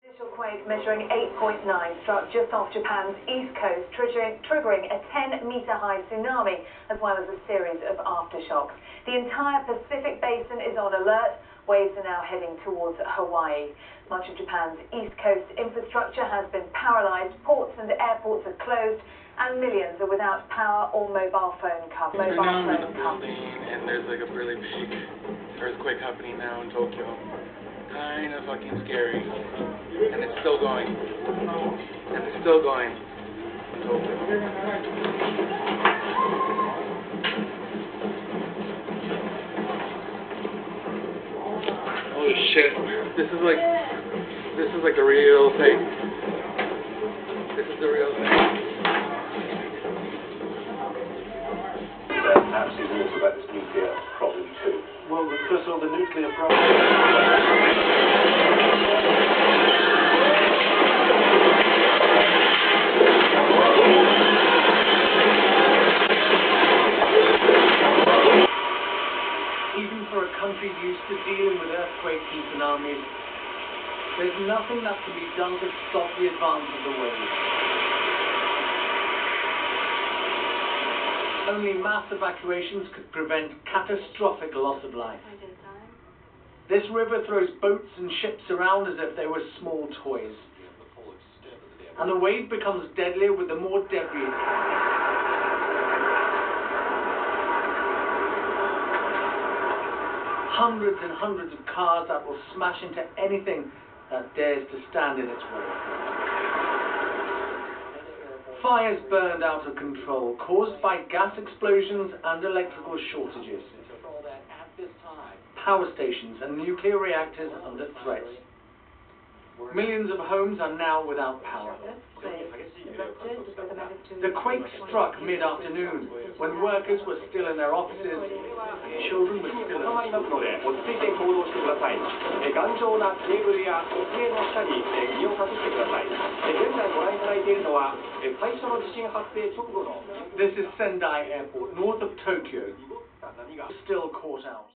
Initial quake measuring 8.9 struck just off Japan's east coast, triggering a 10-meter-high tsunami, as well as a series of aftershocks. The entire Pacific basin is on alert. Waves are now heading towards Hawaii. Much of Japan's east coast infrastructure has been paralyzed. Ports and airports are closed, and millions are without power or mobile phone coverage. And there's like a really big earthquake happening now in Tokyo. Kind of fucking scary. And it's still going. And it's still going. Holy shit. This is like the real thing. This is the real thing. Perhaps you also about this nuclear problem too. Well, first of all, the nuclear problem. Even for a country used to dealing with earthquakes and tsunamis, there's nothing that can be done to stop the advance of the wave. Only mass evacuations could prevent catastrophic loss of life. This river throws boats and ships around as if they were small toys. And the wave becomes deadlier with the more debris it carries. Hundreds and hundreds of cars that will smash into anything that dares to stand in its way. Fires burned out of control, caused by gas explosions and electrical shortages. Power stations and nuclear reactors under threat. Millions of homes are now without power. The quake struck mid-afternoon, when workers were still in their offices and children were still at school. This is Sendai Airport, north of Tokyo, still caught out.